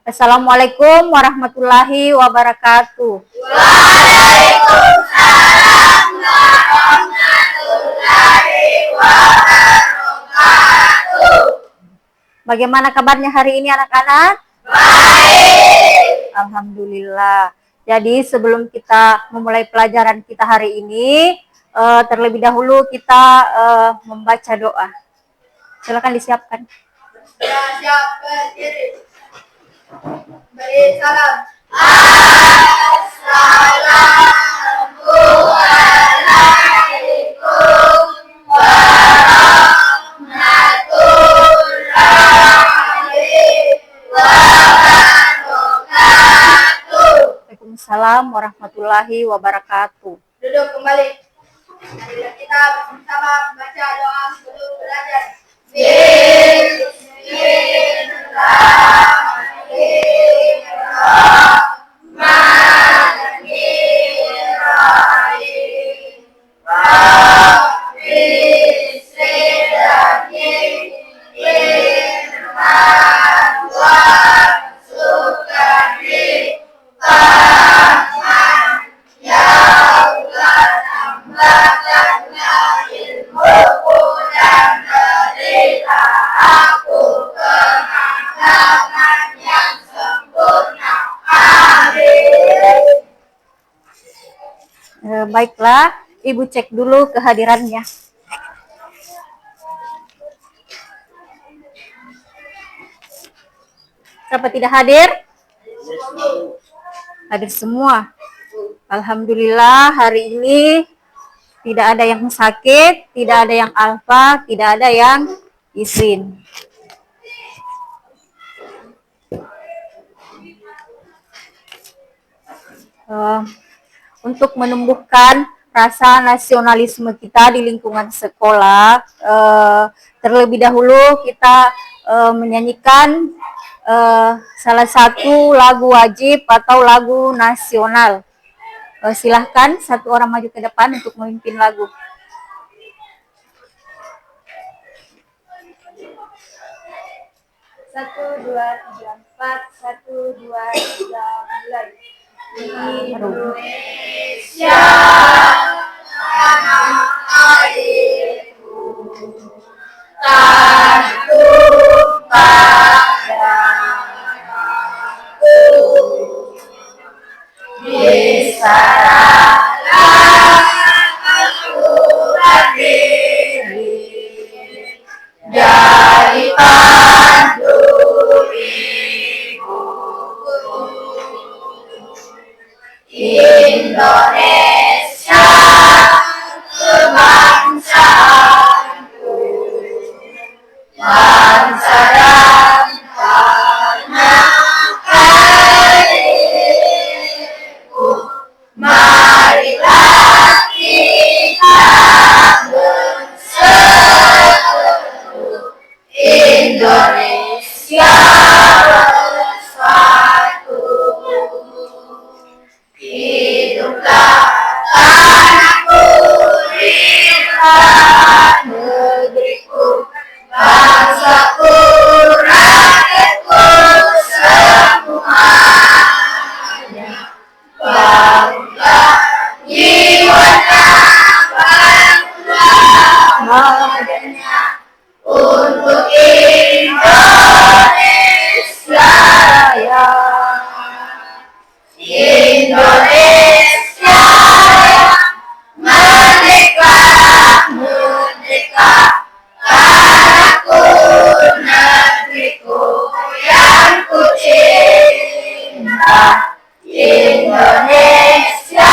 Assalamualaikum warahmatullahi wabarakatuh. Waalaikumsalam warahmatullahi wabarakatuh. Bagaimana kabarnya hari ini anak-anak? Baik. Alhamdulillah. Jadi sebelum kita memulai pelajaran kita hari ini, terlebih dahulu kita membaca doa. Silakan disiapkan. Siap berdiri. Beri salam. Assalamualaikum warahmatullahi wabarakatuh. Waalaikumsalam warahmatullahi wabarakatuh. Duduk kembali. Marilah kita bersama baca doa sebelum belajar. Baiklah, Ibu cek dulu kehadirannya. Siapa tidak hadir? Hadir semua. Alhamdulillah hari ini tidak ada yang sakit, tidak ada yang alfa, tidak ada yang izin. Untuk menumbuhkan rasa nasionalisme kita di lingkungan sekolah, terlebih dahulu kita menyanyikan salah satu lagu wajib atau lagu nasional. Silahkan satu orang maju ke depan untuk memimpin lagu. Satu, dua, tiga, empat. Satu, dua, tiga, mulai. Indonesia tanah airku, tanah tumpah darahku, bisaralah aku berdiri jadi pandu Indonesia kebangsaanku, bangsa dan tanah airku. Marilah kita berseru Indonesia bersatu. Hiduplah tanahku, hiduplah negeriku, bangsaku, rakyatku semuanya. Bangunlah jiwanya, bangunlah badannya untuk Indonesia Raya. Indonesia merdeka, merdeka, tanahku, negeriku yang ku cinta. Indonesia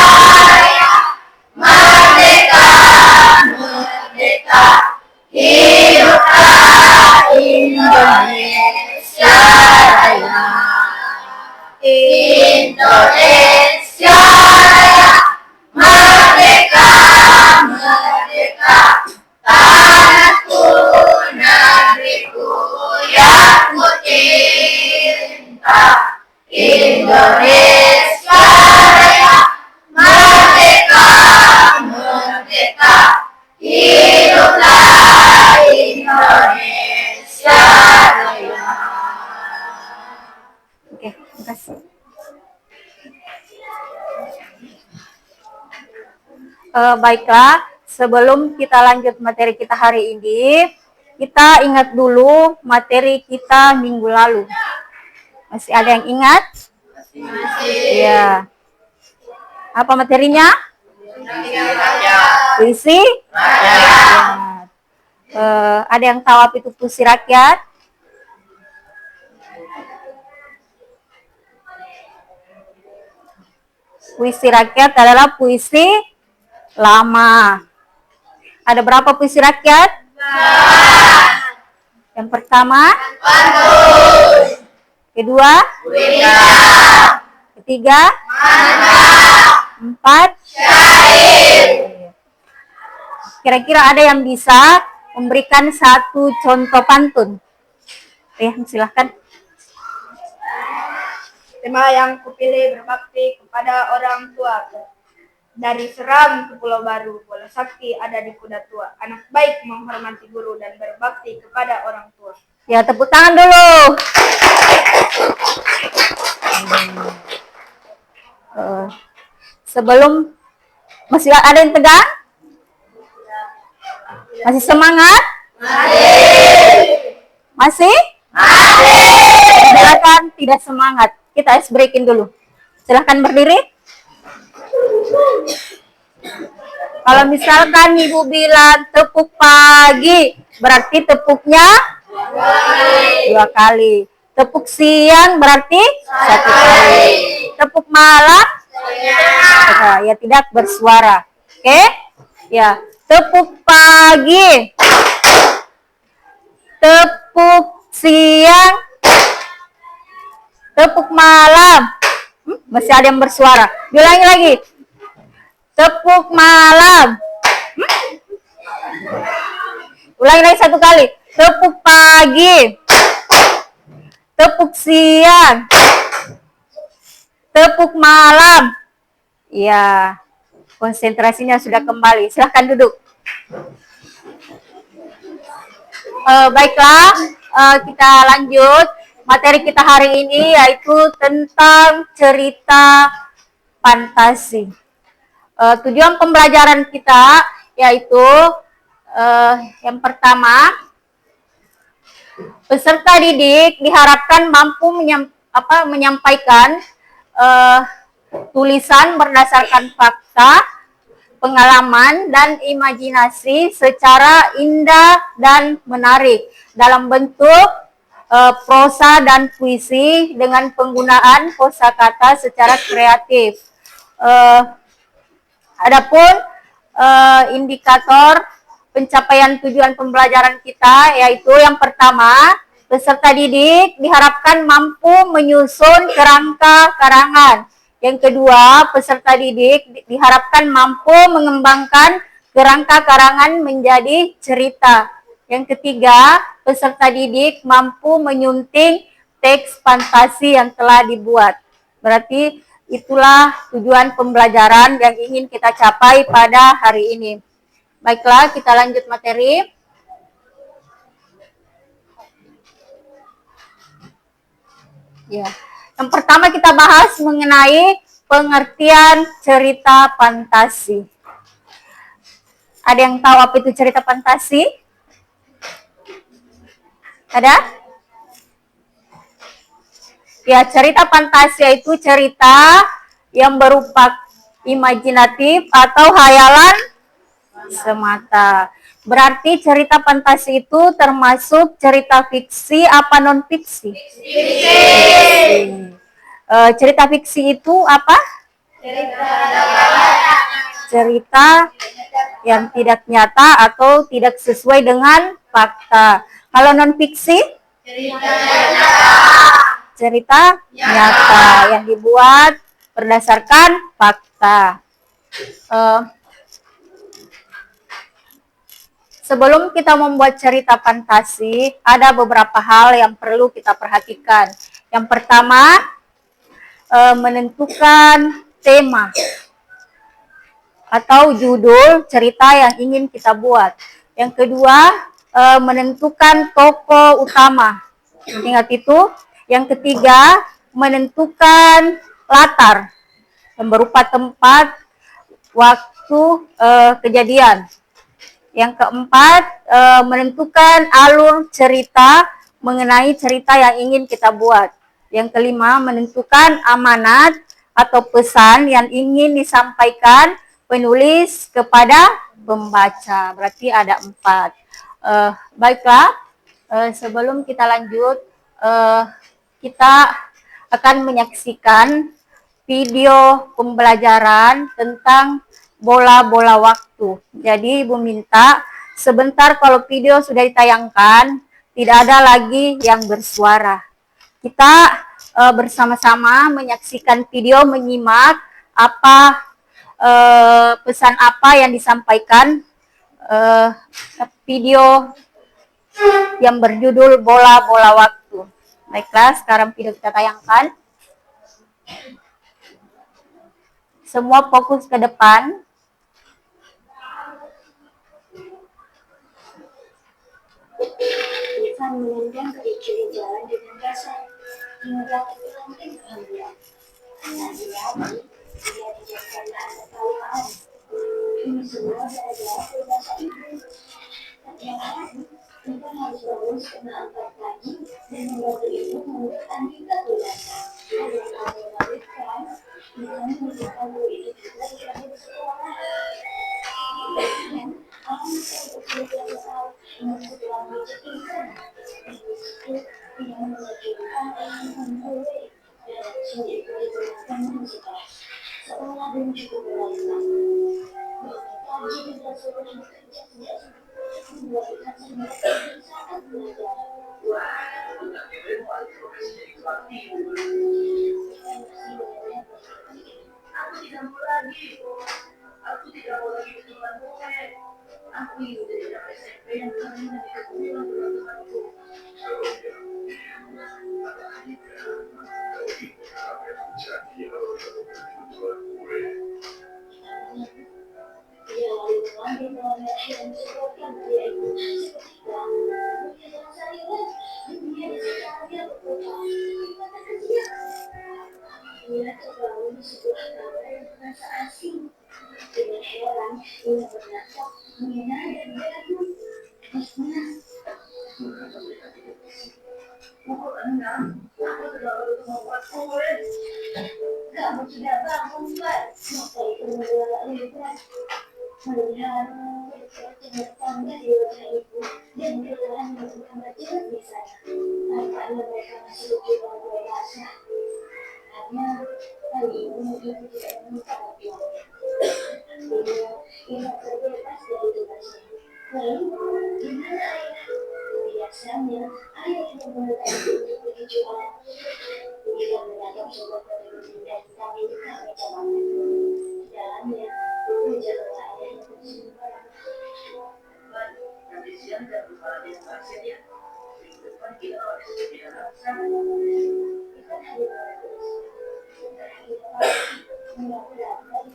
merdeka, merdeka, hiduplah Indonesia Raya. Indonesia Raya merdeka, merdeka, tanahku, negeriku yang ku cinta. Indonesia Raya merdeka, merdeka, hiduplah Indonesia Raya. Oke, terima kasih. Baiklah, sebelum kita lanjut materi kita hari ini, kita ingat dulu materi kita minggu lalu. Masih ada yang ingat? Masih. Ya. Apa materinya? Puisi rakyat. Ada yang tahu apa itu puisi rakyat? Puisi rakyat adalah puisi lama. Ada berapa puisi rakyat? Yang pertama? Kedua? Ketiga? Empat? Kira-kira ada yang bisa memberikan satu contoh pantun? Ya, silahkan. Tema yang kupilih berbakti kepada orang tua. Dari Seram ke Pulau Baru, bola sakti ada di kuda tua. Anak baik menghormati guru dan berbakti kepada orang tua. Ya, tepuk tangan dulu. Sebelum, masih ada yang tegang? Masih semangat? Masih? Silakan tidak semangat. Kita ice breaking dulu. Silahkan berdiri. Kalau misalkan ibu bilang tepuk pagi, berarti tepuknya 2 kali. Tepuk siang berarti 1 kali. Tepuk malam ya tidak bersuara. Oke? Ya, tepuk pagi. Tepuk siang. Tepuk malam. Masih ada yang bersuara. Ulangi lagi. Tepuk malam. Ulangi lagi 1 kali. Tepuk pagi. Tepuk siang. Tepuk malam. Ya, konsentrasinya sudah kembali. Silahkan duduk. Baiklah, kita lanjut. Materi kita hari ini yaitu tentang cerita fantasi. Tujuan pembelajaran kita yaitu yang pertama, peserta didik diharapkan mampu menyampaikan tulisan berdasarkan fakta, pengalaman, dan imajinasi secara indah dan menarik dalam bentuk prosa dan puisi dengan penggunaan kosakata secara kreatif. Adapun indikator pencapaian tujuan pembelajaran kita yaitu yang pertama, peserta didik diharapkan mampu menyusun kerangka karangan. Yang kedua, peserta didik diharapkan mampu mengembangkan kerangka karangan menjadi cerita. Yang ketiga, peserta didik mampu menyunting teks fantasi yang telah dibuat. Berarti itulah tujuan pembelajaran yang ingin kita capai pada hari ini. Baiklah, kita lanjut materi. Ya. Yang pertama kita bahas mengenai pengertian cerita fantasi. Ada yang tahu apa itu cerita fantasi? Ada? Ya, cerita fantasi itu cerita yang berupa imajinatif atau hayalan semata. Berarti cerita fantasi itu termasuk cerita fiksi apa non fiksi? Cerita fiksi itu apa? Cerita yang tidak nyata atau tidak sesuai dengan fakta. Kalau non fiksi? Cerita nyata yang dibuat berdasarkan fakta. Sebelum kita membuat cerita fantasi, ada beberapa hal yang perlu kita perhatikan. Yang pertama, menentukan tema atau judul cerita yang ingin kita buat. Yang kedua, menentukan tokoh utama. Ingat itu. Yang ketiga, menentukan latar yang berupa tempat, waktu kejadian. Yang keempat, menentukan alur cerita mengenai cerita yang ingin kita buat. Yang kelima, menentukan amanat atau pesan yang ingin disampaikan penulis kepada pembaca. Berarti ada 4. Baiklah, sebelum kita lanjut, kita akan menyaksikan video pembelajaran tentang bola-bola waktu. Jadi Ibu minta sebentar kalau video sudah ditayangkan, tidak ada lagi yang bersuara. Kita bersama-sama menyaksikan video, menyimak apa pesan apa yang disampaikan video yang berjudul bola-bola waktu. Baiklah, sekarang video kita tayangkan. Semua fokus ke depan. Ivan menendang kiri jalan dengan kasar hingga terlanting kehamilan. Hati-hati, dia tidak pernah ketahuan. Ini semua gara-gara peribahasa ibu. Setiap hari, Ivan harus bangun setengah 4 pagi dan membantu ibu mengurutkan hingga belasan. Ada yang kamu mengurutkan, Ivan menunjukkan bahwa itu juga dikira di sekolah. Dan aku untuk belajar tahu setelah mencet Ivan. Itu tidak menunjukkan yang memulai. Sudah digunakan setelah seolah belum cukup belasan. Tadi juga sudah bekerja sejak membuat Ivan sendiri saat belajar. Aku tidak mau lagi. Aku tidak mau lagi berteman boleh. Aku ingin menjadi anak SMP yang kami nanti ketemu teman-temanku. Dia lalu mengambil bola merah dan disebutkan dia itu seketika. Mungkin sayuran dan dia secaranya berputar. Katakan dia. Dia terbangun di sebuah kamar yang terasa asing. Dengan heran, ia bernasab mengenal dan beragam. Pukul 6, aku telah baru membuat kue. Kamu sudah bangun, Mbak. Maka itu mengelak lebar. Melihat wajah tangga di wajah ibu dan kelelahan yang bertambah jelas di sana. Nampaknya mereka masih berjuang kue basah. Hanya kali ini ibu tidak meminta bantuannya. Ibu terbebas dari tugasnya. Lalu, gimana ayah? Biasanya, ayah tidak mengetahui untuk pergi jualan. Dia menatap sebuah perlindungan dan hitam di dekat meja makan. Dalamnya, menjaga ayah yang tersenyum. Nanti siang dan berjualan di vaksin ya. Minggu depan kita harus tidak rasa. Kita hanya berterus. Kita hanya mudah-mudahan dari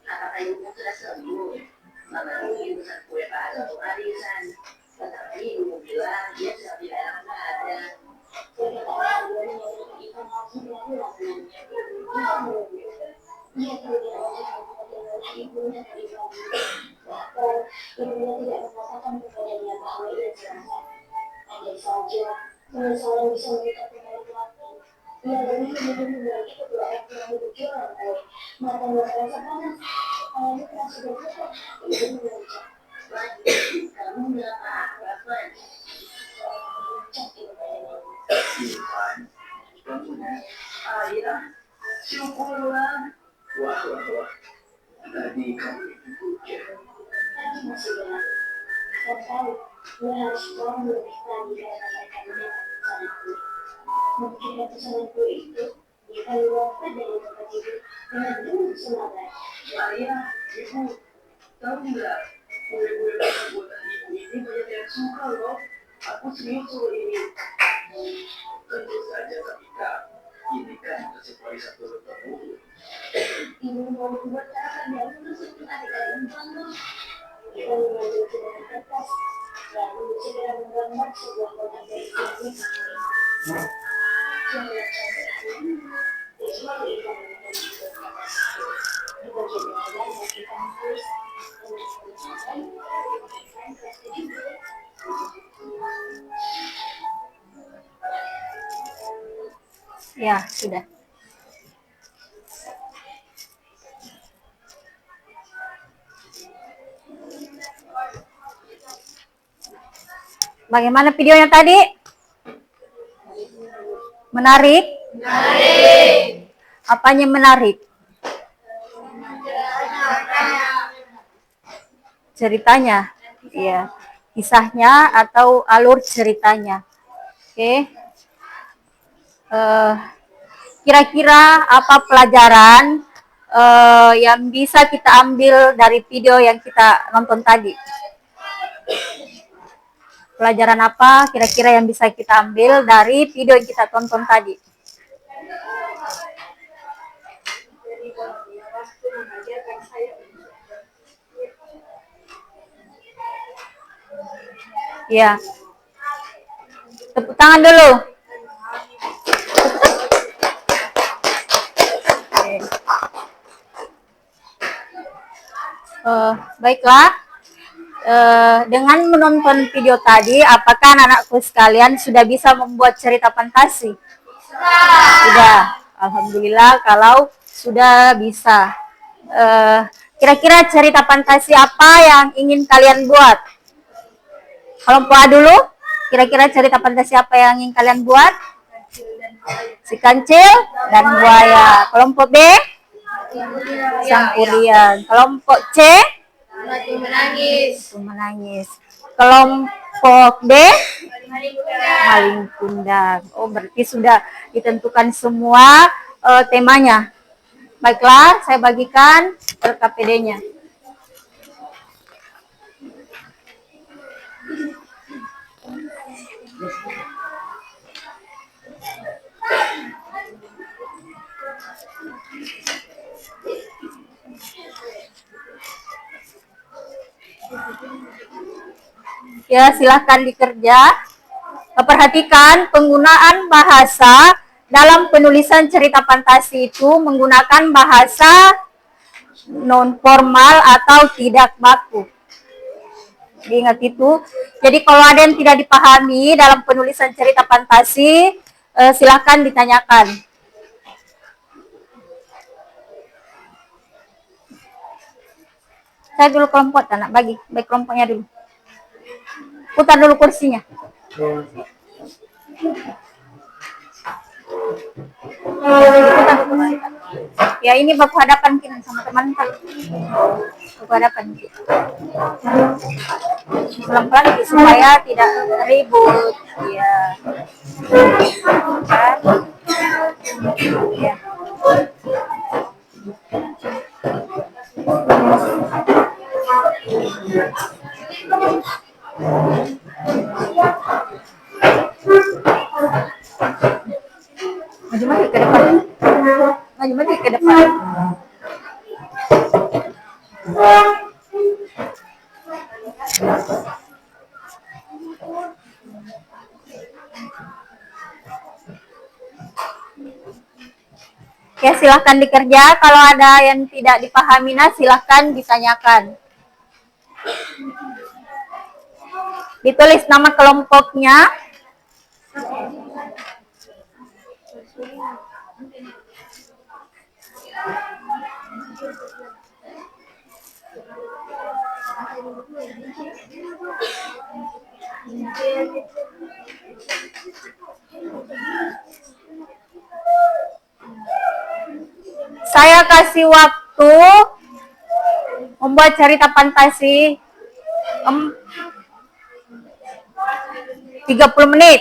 apakah ibu sudah sembuh? Mama ingin pesan kue basah untuk arisan. Tetapi ibu bilang dia sudah tidak enak badan. Dia ibunya dari bahkan ibunya tidak mengatakan kepadanya bahwa ia celaka. Andai saja penyesalan bisa mengikat kembali lagi. Ia demi memiliki kedua orang tua yang berjuang baik. Matanya terasa panas, kepalanya terasa bergetar. Ibu mengucap, kamu bilang apa, Van? Mengucap ibu padanya. Van, kamu ayah, syukurlah. Wah. Tadi kamu dipuja. Tadi masih benar. Kau tahu, gue harus bangun lebih pagi karena mereka mendapat pesananku. Mungkin ratusan guru itu dikeluarkan dari tempat tidur dengan penuh semangat. Ayah, ibu, tahu nggak? Kue-kue buatan ibu ini banyak yang suka loh. Aku serius loh ini. Tentu saja, tapi kak, ini kan resep warisan turun-temurun. Ibu mau membuat sarapan yang untuk adik-adik bangga. Kita mengambil dengan kertas, lalu segera menggambar sebuah kotak dari sini. Jangan sampai ini, kecuali ikan yang kita kertas. Di bagian bawah kita tulis dengan tulisan ikan pasti juga. Ya, sudah. Bagaimana videonya tadi? Menarik? Menarik. Apanya menarik? Ceritanya. Iya. Kisahnya atau alur ceritanya. Oke. Kira-kira apa pelajaran yang bisa kita ambil dari video yang kita nonton tadi? Pelajaran apa kira-kira yang bisa kita ambil dari video yang kita tonton tadi? Ya. Tepuk tangan dulu. Oke. Baiklah. Dengan menonton video tadi, apakah anak-anakku sekalian sudah bisa membuat cerita fantasi? Sudah. Alhamdulillah kalau sudah bisa. Kira-kira cerita fantasi apa yang ingin kalian buat? Kelompok A dulu. Kira-kira cerita fantasi apa yang ingin kalian buat? Si kancil dan buaya. Kelompok B? Sang Urian. Kelompok C? Batu menangis. Menangis. Kelompok D? Maling kundang. Oh, berarti sudah ditentukan semua temanya. Baiklah, saya bagikan KPD-nya. Ya, silahkan dikerja. Perhatikan penggunaan bahasa dalam penulisan cerita fantasi itu menggunakan bahasa non formal atau tidak baku. Diingat itu. Jadi kalau ada yang tidak dipahami dalam penulisan cerita fantasi, silahkan ditanyakan. Saya dulu kelompok, anak bagi kelompoknya dulu. Putar dulu kursinya. Ya, ini baku hadapan kita sama teman kan. Baku hadapan kita. Pelan-pelan supaya tidak ribut. Ya. Ya. Maju lagi ke depan. Maju lagi ke depan. Ya, silahkan dikerja. Kalau ada yang tidak dipahami, silahkan ditanyakan. Ditulis nama kelompoknya. Saya kasih waktu membuat cerita fantasi 30 menit.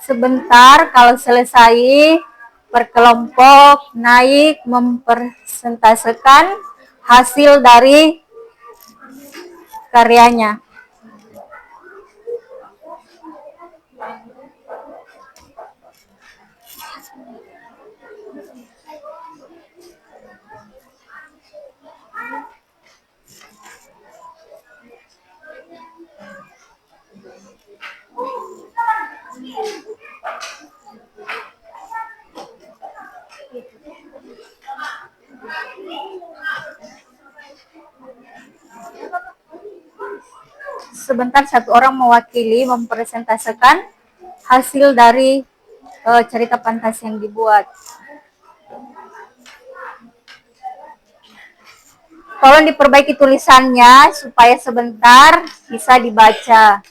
Sebentar, kalau selesai, berkelompok naik mempresentasekan hasil dari karyanya. Sebentar, satu orang mewakili mempresentasekan hasil dari cerita fantasi yang dibuat. Tolong diperbaiki tulisannya supaya sebentar bisa dibaca.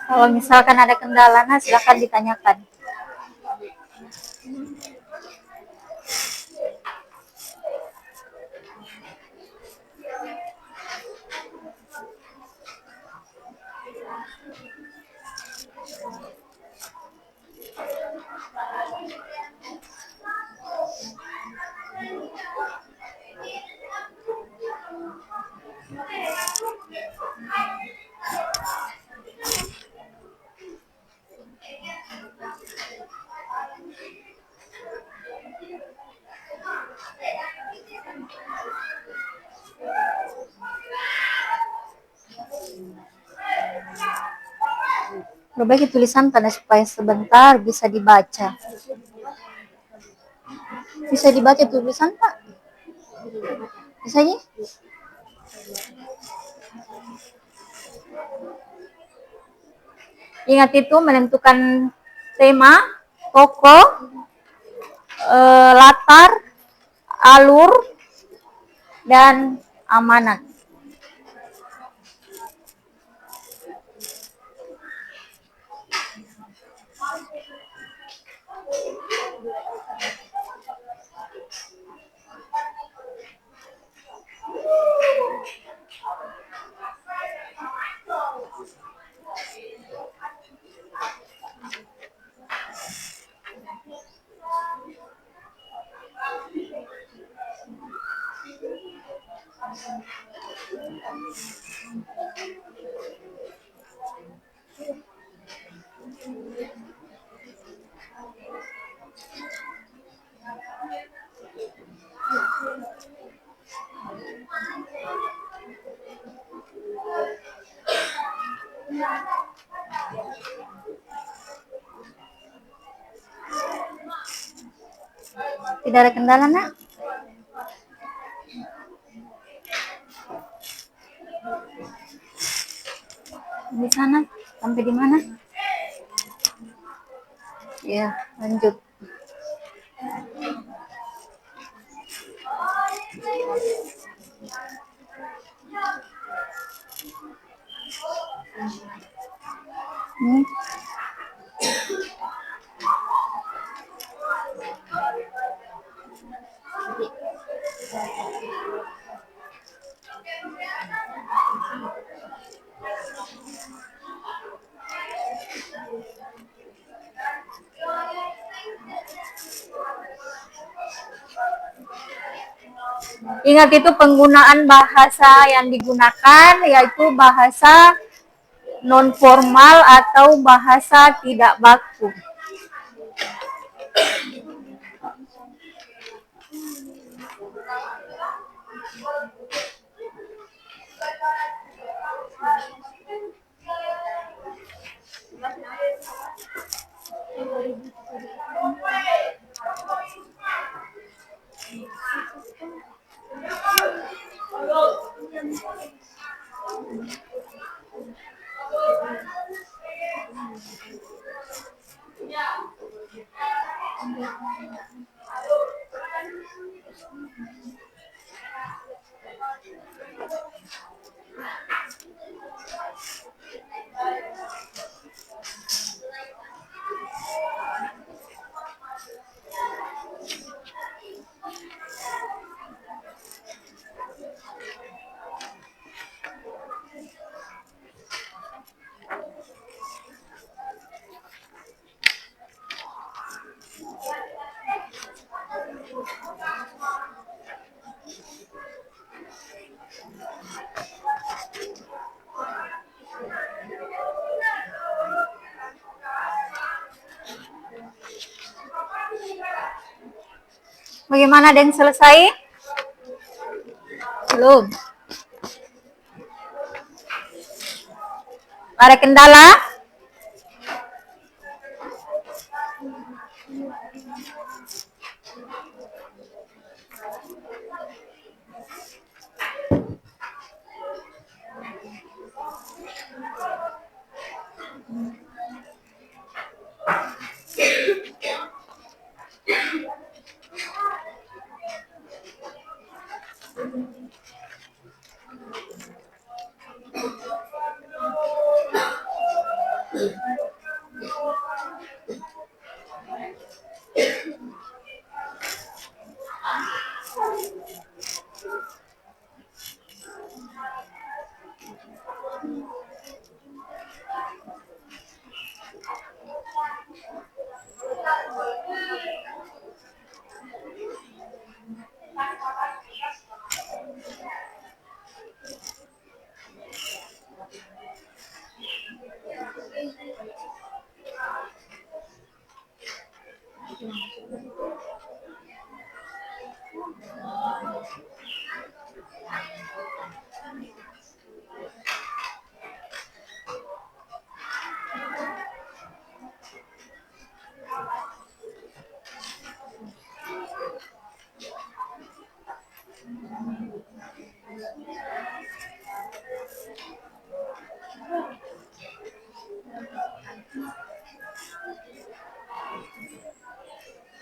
Kalau misalkan ada kendala, nah silakan ditanyakan. Perbaiki tulisan tanda supaya sebentar bisa dibaca. Bisa dibaca tulisan, Pak? Bisa ya? Ingat itu menentukan tema, tokoh, latar, alur, dan amanat. Tidak ada kendala, Nak? Di sana sampai di mana? Ya, lanjut. Hmm. Ingat itu penggunaan bahasa yang digunakan yaitu bahasa non formal atau bahasa tidak baku. Bagaimana, ada yang selesai? Belum. Ada kendala?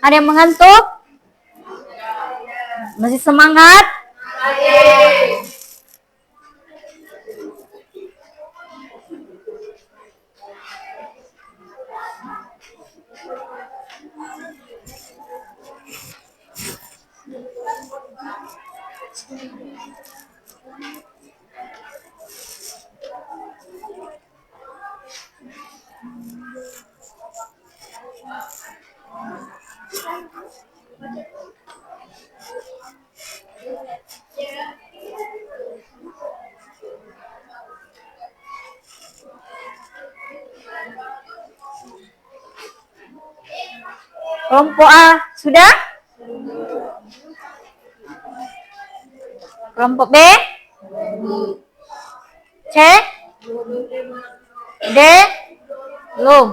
Ada yang mengantuk? Masih semangat? Kelompok A sudah? Kelompok B? C? D? Belum.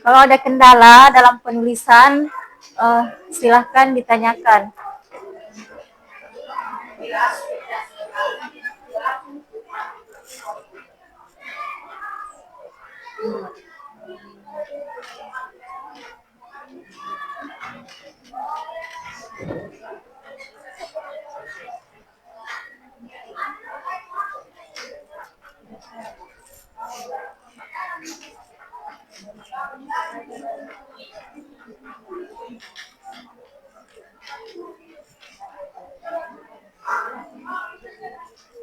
Kalau ada kendala dalam penulisan, silahkan ditanyakan.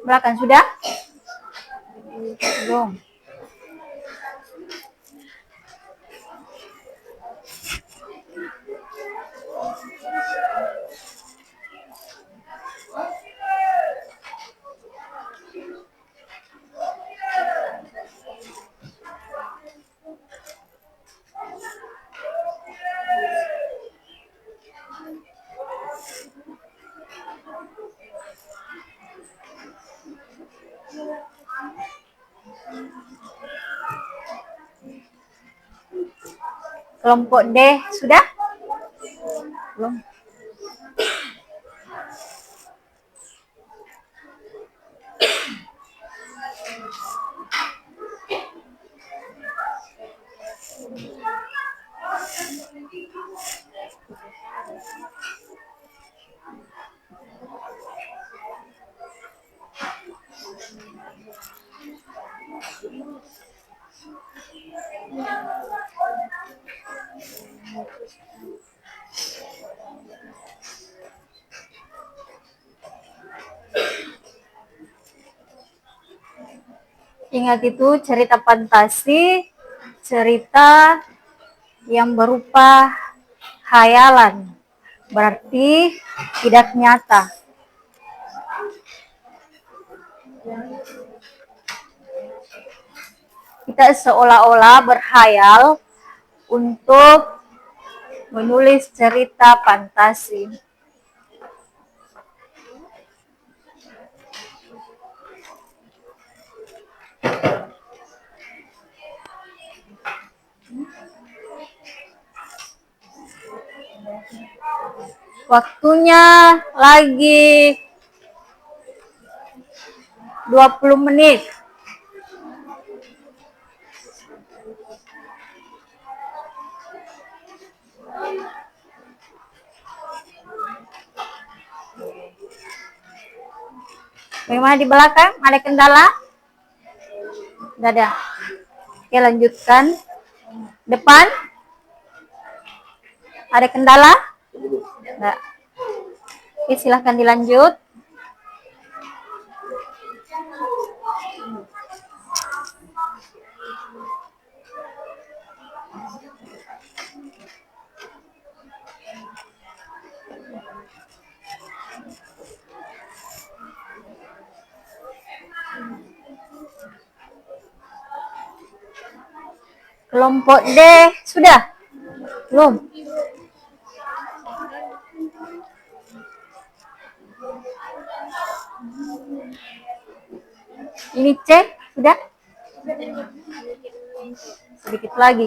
Belakang sudah? Belum. Kelompok D sudah? Belum. Ingat itu cerita fantasi, cerita yang berupa khayalan, berarti tidak nyata. Kita seolah-olah berkhayal untuk menulis cerita fantasi. Waktunya lagi 20 menit. Bagaimana di belakang? Ada kendala? Tidak ada. Oke, lanjutkan. Depan? Ada kendala? Tidak. Oke, silahkan dilanjut. Kelompok D sudah? Belum? Ini C sudah? Sedikit lagi.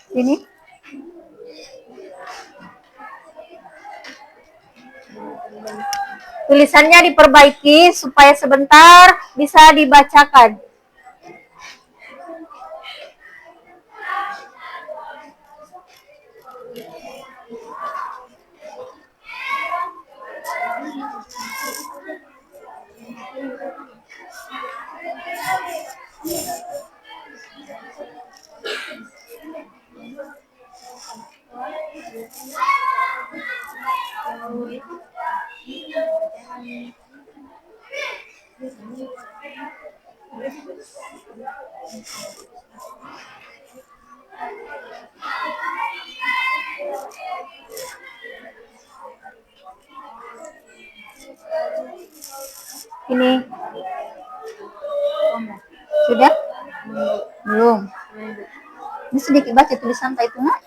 Ini. Tulisannya diperbaiki supaya sebentar bisa dibacakan. Ini. Sudah? Belum. Ini sedikit baca tulisan tak itu, Nak?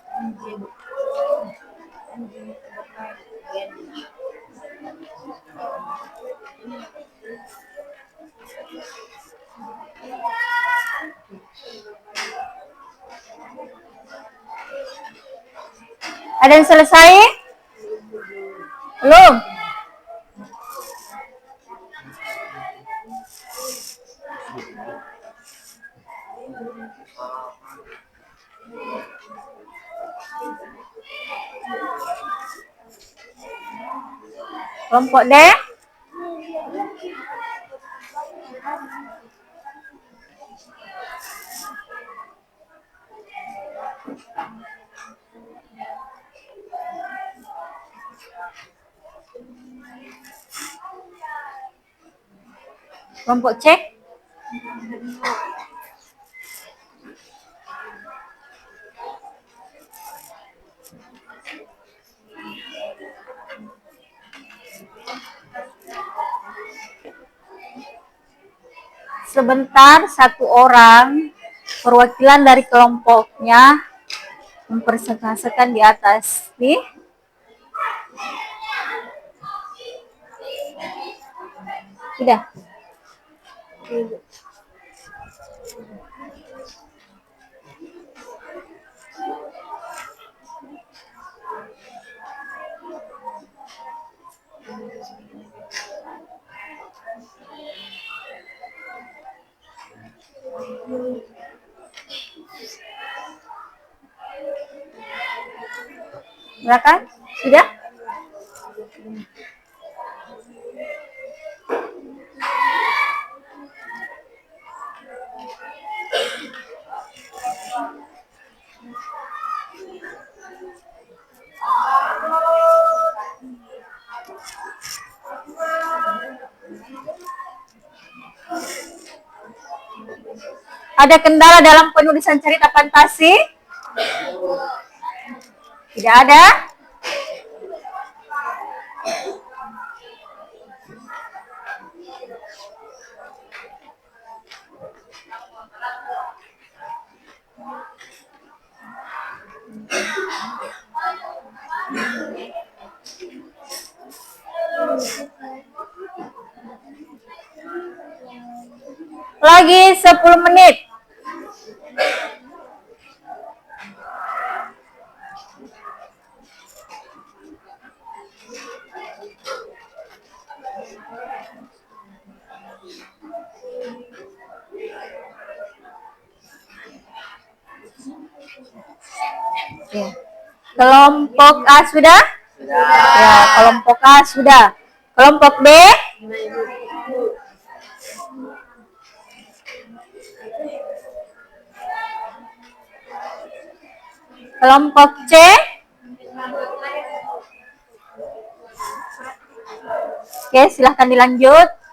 Ada yang selesai? Belum? Kelompok D? Kelompok C? Sebentar, satu orang perwakilan dari kelompoknya mempresentasikan di atas. Nih. Sudah. Silakan. Sudah? Ada kendala dalam penulisan cerita fantasi? Tidak ada? Lagi 10 menit. Ya. Kelompok A sudah? Ya, kelompok A sudah. Kelompok B? Kelompok C? Oke, silahkan dilanjut.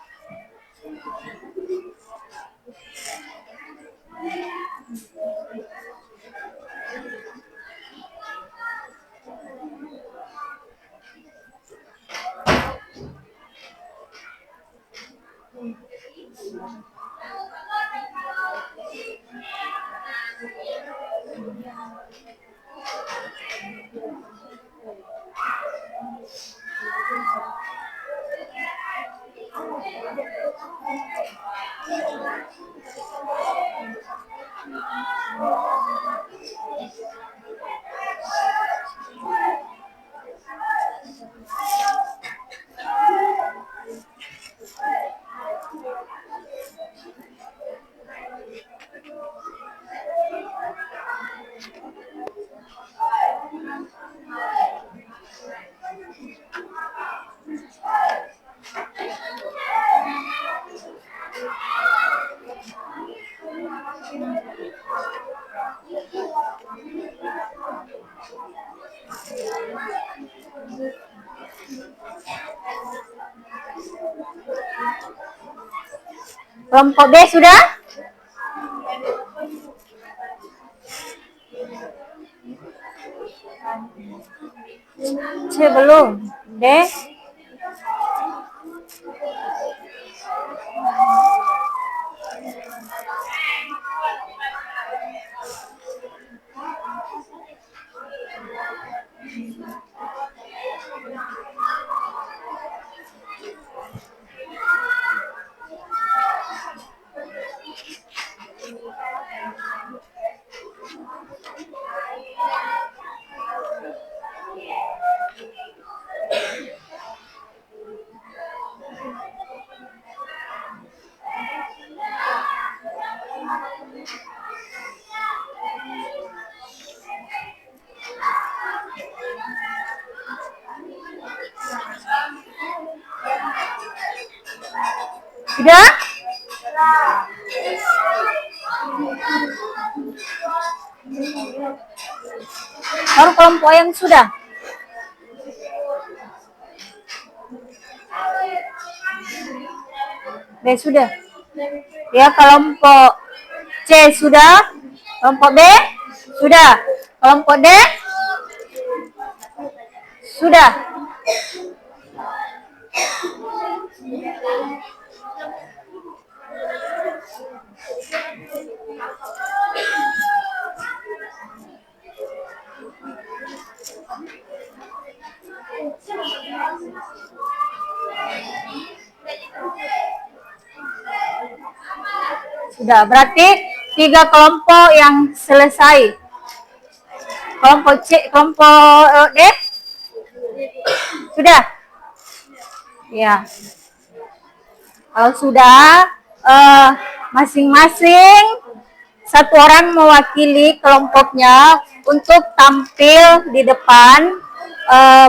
Kelompok B sudah? C belum. D? Sudah? Baru kelompok yang sudah. B sudah. Ya, kelompok C sudah. Kelompok B sudah. Kelompok D sudah. Sudah, berarti 3 kelompok yang selesai. Kelompok C, kelompok D sudah. Ya. Kalau sudah, masing-masing satu orang mewakili kelompoknya untuk tampil di depan,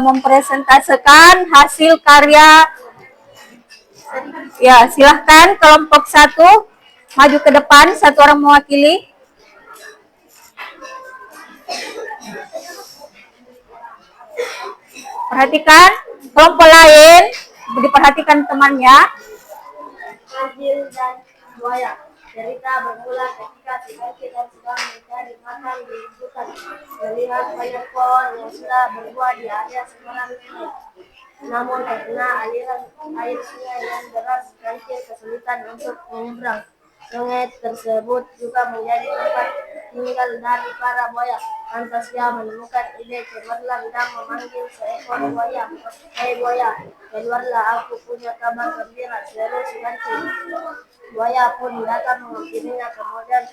mempresentasikan hasil karya. Ya, silahkan kelompok 1 maju ke depan, satu orang mewakili. Perhatikan kelompok lain, diperhatikan temannya. Kancil dan buaya. Cerita bermula ketika si kancil sedang mencari makan di hutan, melihat banyak pohon yang sudah berbuah di area seberang sungai. Namun karena aliran air sungai yang deras, kancil kesulitan untuk menyeberang. Sungai tersebut juga menjadi tempat tinggal dari para buaya. Lantas dia menemukan ide cemerlang dan memanggil seekor buaya. Hei buaya, keluarlah, aku punya kabar gembira, seru si kancil. Buaya pun datang menghampirinya, kemudian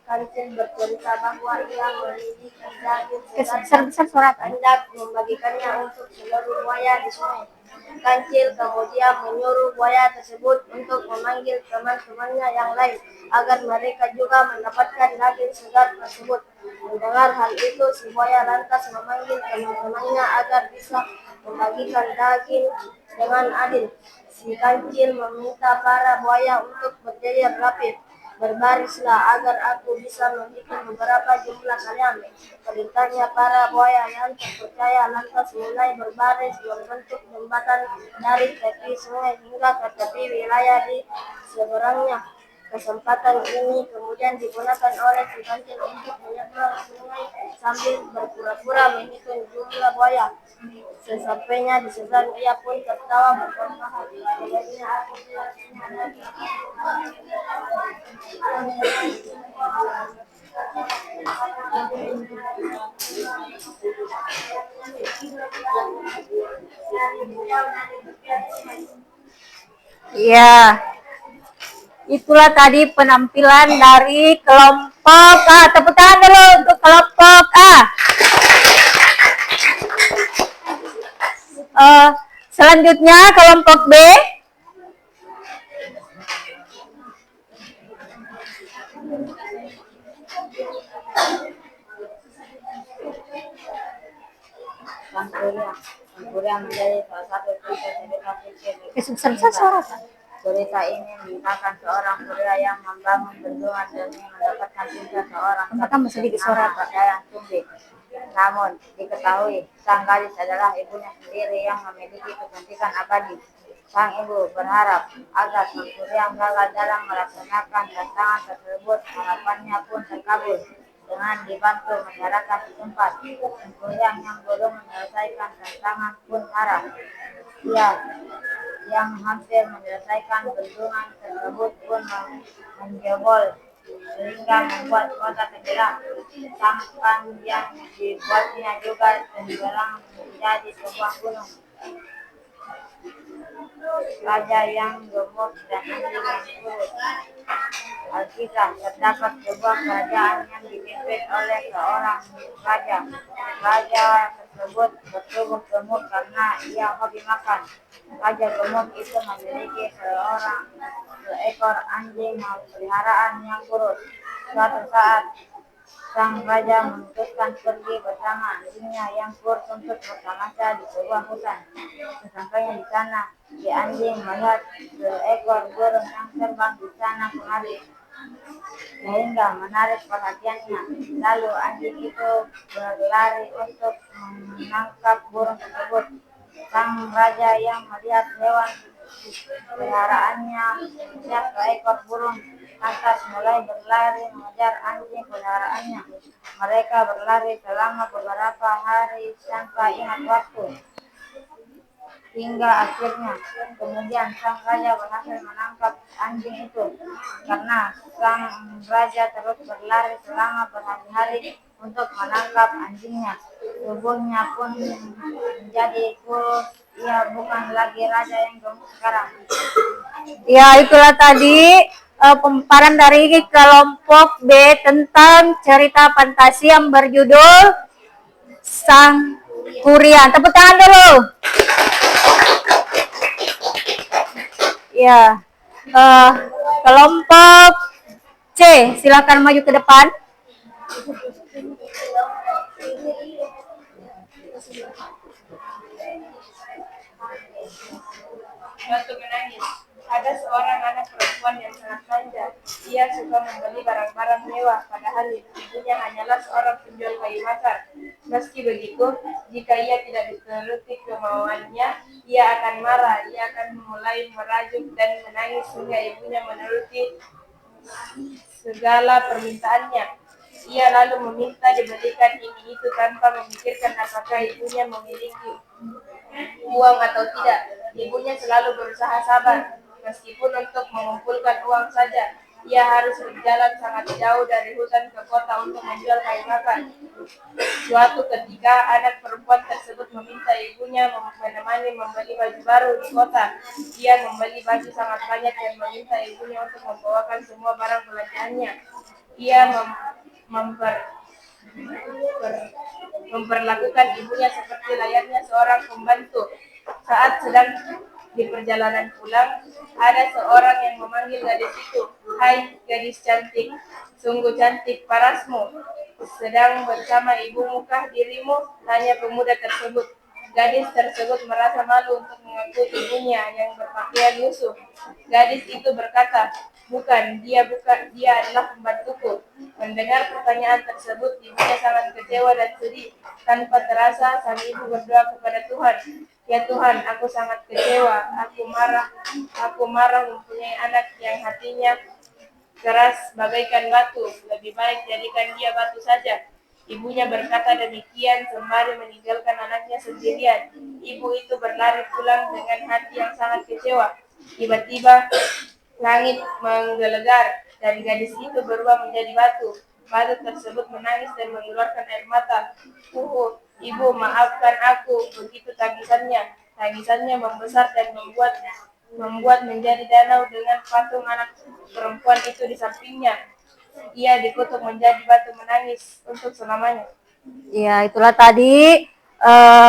kancil bercerita bahwa ia memiliki daging Besar-besar hendak membagikannya untuk seluruh buaya di sungai. Kancil kemudian menyuruh buaya tersebut untuk memanggil teman-temannya yang lain agar mereka juga mendapatkan daging segar tersebut. Mendengar hal itu, si buaya lantas memanggil teman-temannya agar bisa membagikan daging dengan adil. Si kancil meminta para buaya untuk berjajar rapi. Berbarislah agar aku bisa menghitung beberapa jumlah kalian. Perintahnya para buaya yang terpercaya lantas mulai berbaris membentuk jembatan dari tepi sungai hingga ke tepi wilayah di seberangnya. Kesempatan ini kemudian digunakan oleh si kancil untuk menyeberang sungai sambil berpura-pura menghitung jumlah buaya. Sesampainya di seberang, ia pun tertawa berbahak. Akhirnya aku bilang Ya, itulah tadi penampilan dari kelompok A. Tepuk tangan dulu untuk kelompok A. Selanjutnya kelompok B. Yang menjadi salah satu cerita fiktif. Besar-besar suara. Cerita ini menceritakan seorang pria yang membangun bendungan demi mendapatkan cinta seorang Tambahkan sedikit suara. yang Tumbi. Namun diketahui sang gadis adalah ibunya sendiri yang memiliki kecantikan abadi. Sang ibu berharap agar Sang Surya gagal dalam melaksanakan tantangan tersebut. Harapannya pun terkabul dengan dibantu masyarakat setempat. Sang Surya yang belum menyelesaikan tantangan pun marah. Ia yang hampir menyelesaikan bendungan tersebut pun menjebol sehingga membuat kota tenggelam. Sampan yang dibuatnya juga tenggelam menjadi sebuah gunung. Raja yang gemuk dan anjing yang kurus. Alkisah terdapat sebuah kerajaan yang dipimpin oleh seorang raja. Raja tersebut bertubuh gemuk karena ia hobi makan. Raja gemuk itu memiliki seekor anjing peliharaan yang kurus. Suatu saat sang raja memutuskan pergi bersama anjingnya yang kurus untuk bertamasya di sebuah hutan. Sesampainya di sana, si anjing melihat seekor burung yang terbang di sana kemari sehingga menarik perhatiannya. Lalu anjing itu berlari untuk menangkap burung tersebut. Sang raja yang melihat hewan peliharaannya sejak seekor burung lantas mulai berlari mengejar anjing peliharaannya. Mereka berlari selama beberapa hari tanpa ingat waktu. Hingga akhirnya kemudian sang raja berhasil menangkap anjing itu. Karena sang raja terus berlari selama berhari-hari untuk menangkap anjingnya, tubuhnya pun menjadi kurus. Ia bukan lagi raja yang gemuk sekarang. Ya, itulah tadi pemaparan dari kelompok B tentang cerita fantasi yang berjudul Sang Kurian. Tepuk tangan dulu. Ya, kelompok C, silakan maju ke depan. Batu menangis. Ada seorang anak perempuan yang sangat manja. Ia suka membeli barang-barang mewah, padahal ibunya hanyalah seorang penjual kayu bakar. Meski begitu, jika ia tidak dituruti kemauannya, ia akan marah. Ia akan mulai merajuk dan menangis hingga ibunya menuruti segala permintaannya. Ia lalu meminta dibelikan ini itu tanpa memikirkan apakah ibunya memiliki uang atau tidak. Ibunya selalu berusaha sabar, meskipun untuk mengumpulkan uang saja, ia harus berjalan sangat jauh dari hutan ke kota untuk menjual kayu bakar. Suatu ketika, anak perempuan tersebut meminta ibunya menemani membeli baju baru di kota. Ia membeli baju sangat banyak dan meminta ibunya untuk membawakan semua barang belanjaannya. Ia memperlakukan ibunya seperti layaknya seorang pembantu. Saat sedang di perjalanan pulang, ada seorang yang memanggil gadis itu. "Hai, gadis cantik, sungguh cantik parasmu. Sedang bersama ibumukah dirimu?" tanya pemuda tersebut. Gadis tersebut merasa malu untuk mengakui ibunya yang berpakaian lusuh. Gadis itu berkata, Bukan, dia adalah pembantuku." Mendengar pertanyaan tersebut, ibunya sangat kecewa dan sedih. Tanpa terasa, sang ibu berdoa kepada Tuhan. "Ya Tuhan, aku sangat kecewa. Aku marah mempunyai anak yang hatinya keras bagaikan batu. Lebih baik jadikan dia batu saja." Ibunya berkata demikian sembari meninggalkan anaknya sendirian. Ibu itu berlari pulang dengan hati yang sangat kecewa. Tiba-tiba langit menggelegar dan gadis itu berubah menjadi batu. Batu tersebut menangis dan mengeluarkan air mata. Ibu, maafkan aku." Begitu tangisannya. Tangisannya membesar dan membuat menjadi danau dengan patung anak perempuan itu di sampingnya. Ia dikutuk menjadi batu menangis untuk selamanya. Ya, itulah tadi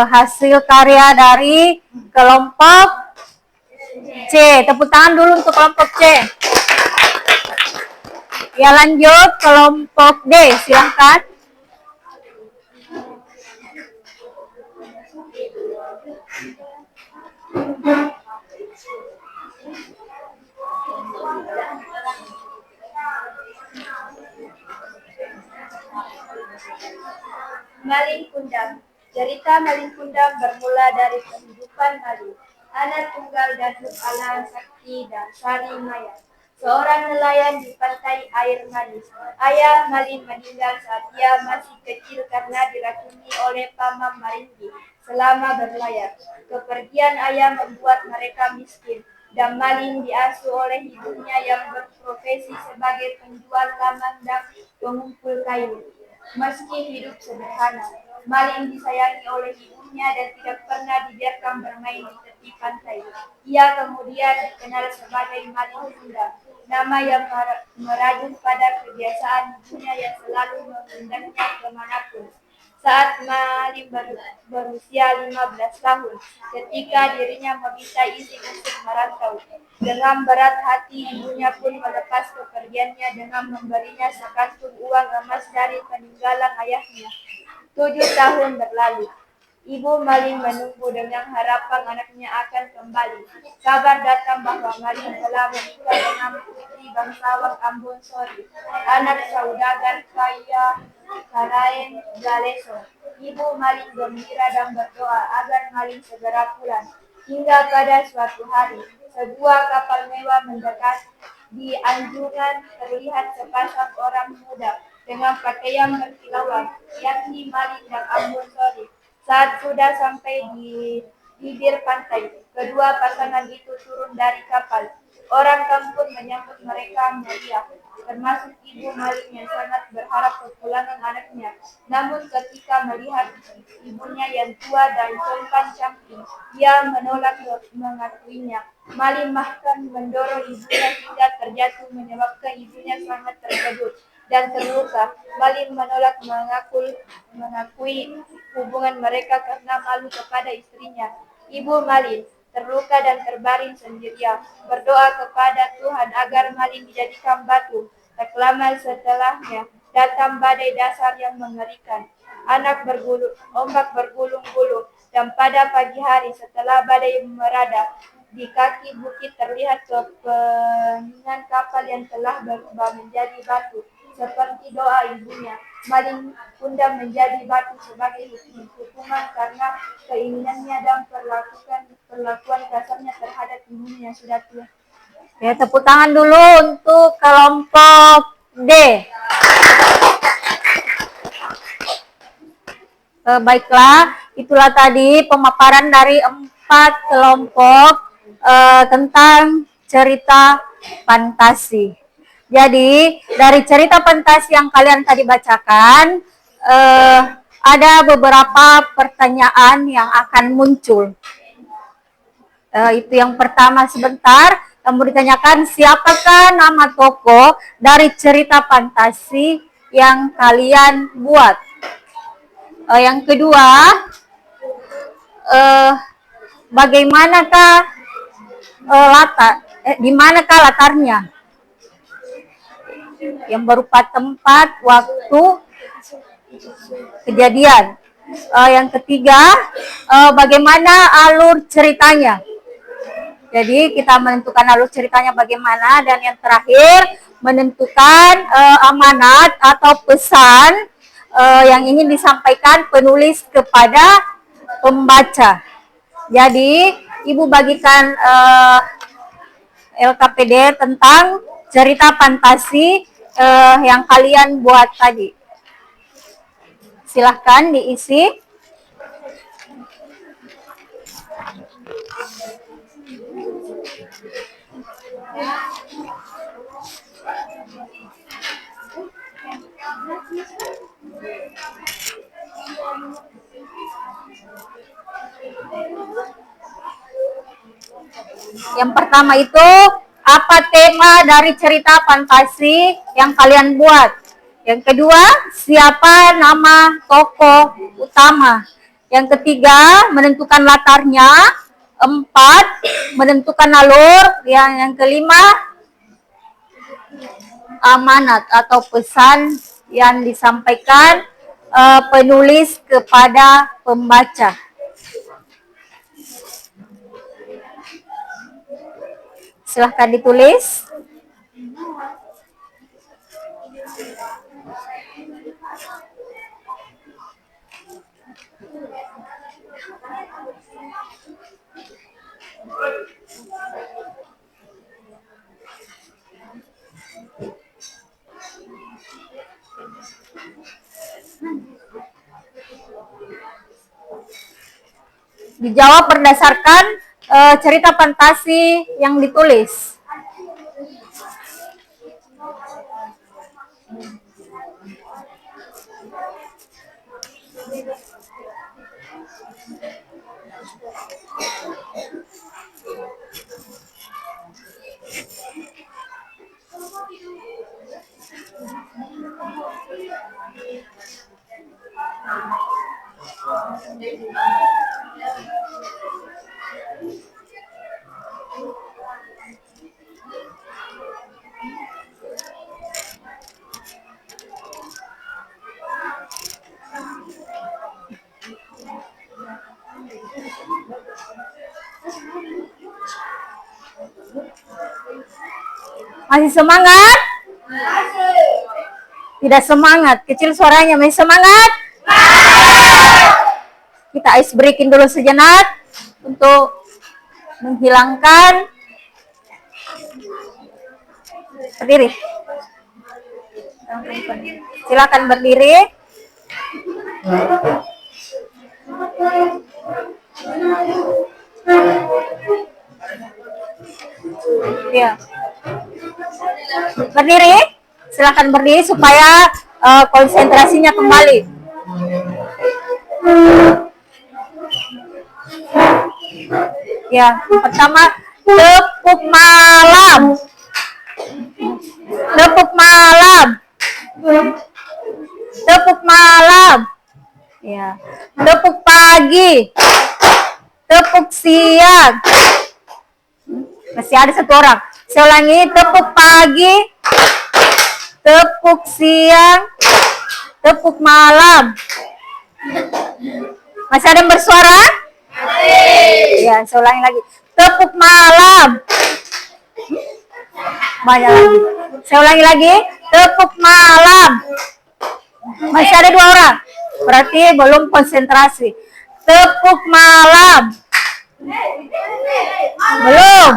hasil karya dari kelompok C. Tepuk tangan dulu untuk kelompok C. Ya, lanjut kelompok D, silahkan. Malin Kundang. Cerita Malin Kundang bermula dari kehidupan Malin. Anak tunggal Datuk Ala Sakti dan Sari Maya. Seorang nelayan di pantai air manis. Ayah Malin meninggal saat ia masih kecil karena diracuni oleh Paman Maringgi selama berlayar. Kepergian ayah membuat mereka miskin dan Malin diasuh oleh ibunya yang berprofesi sebagai penjual laman dan pengumpul kayu. Meski hidup sederhana, Malin disayangi oleh ibunya dan tidak pernah dibiarkan bermain di tepi pantai. Ia kemudian dikenal sebagai Malin Sunda, nama yang merajuk pada kebiasaan ibunya yang selalu mengundangnya kemanapun. Saat Malin berusia 15 tahun, ketika dirinya meminta izin untuk merantau. Dengan berat hati, ibunya pun melepas kepergiannya dengan memberinya sekantung uang emas dari peninggalan ayahnya. 7 tahun berlalu. Ibu Malin menunggu dengan harapan anaknya akan kembali. Kabar datang bahwa Malin telah menikah dengan putri bangsawan Ambon Sori, anak saudagar kaya Karaeng Galeso. Ibu Malin gembira dan berdoa agar Malin segera pulang. Hingga pada suatu hari, sebuah kapal mewah mendekat. Di anjungan terlihat sepasang orang muda dengan pakaian berkilauan, yakni Malin dan Ambon Sori. Saat sudah sampai di bibir pantai, kedua pasangan itu turun dari kapal. Orang kampung menyambut mereka meriah, termasuk ibu Malin yang sangat berharap kepulangan anaknya. Namun ketika melihat ibunya yang tua dan compang-camping, ia menolak mengakuinya. Malin bahkan mendorong ibunya hingga terjatuh menyebabkan ibunya sangat terkejut dan terluka. Malin menolak mengakui hubungan mereka karena malu kepada istrinya. Ibu Malin terluka dan terbaring sendirian, berdoa kepada Tuhan agar Malin dijadikan batu. Tak lama setelahnya, datang badai dasar yang mengerikan. Ombak bergulung-gulung, dan pada pagi hari setelah badai merada, di kaki bukit terlihat kepeningan kapal yang telah berubah menjadi batu. Seperti doa ibunya, Malin Kundang menjadi batu sebagai hukuman karena keinginannya dan perlakuan kasarnya terhadap ibunya yang sudah tua. Ya, tepuk tangan dulu untuk kelompok D. Baiklah, itulah tadi pemaparan dari 4 kelompok tentang cerita fantasi. Jadi, dari cerita fantasi yang kalian tadi bacakan, ada beberapa pertanyaan yang akan muncul. Itu yang pertama sebentar, kamu ditanyakan siapakah nama tokoh dari cerita fantasi yang kalian buat. Yang kedua, bagaimanakah di manakah latarnya? Yang berupa tempat, waktu, kejadian. Yang ketiga, bagaimana alur ceritanya? Jadi kita menentukan alur ceritanya bagaimana, dan yang terakhir menentukan amanat atau pesan yang ingin disampaikan penulis kepada pembaca. Jadi Ibu bagikan LKPD tentang cerita fantasi yang kalian buat tadi. Silahkan diisi. Yang pertama itu, apa tema dari cerita fantasi yang kalian buat? Yang kedua, siapa nama tokoh utama? Yang ketiga, menentukan latarnya. 4, menentukan alur. Yang kelima, amanat atau pesan yang disampaikan penulis kepada pembaca. Silahkan ditulis. Dijawab berdasarkan cerita fantasi yang ditulis. Masih semangat? Tidak semangat. Kecil suaranya. Masih semangat? Kita ice breaking dulu sejenak untuk menghilangkan. Berdiri. Silakan berdiri. Ya. Berdiri. Silakan berdiri supaya konsentrasinya kembali. Ya, pertama tepuk malam. Tepuk malam. Tepuk malam. Ya. Tepuk pagi. Tepuk siang. Masih ada satu orang. Saya ulangi, tepuk pagi, tepuk siang, tepuk malam. Masih ada yang bersuara? Ya, saya ulangi lagi. Tepuk malam. Banyak lagi. Saya ulangi lagi. Tepuk malam. Masih ada 2 orang. Berarti belum konsentrasi. Tepuk malam. Belum.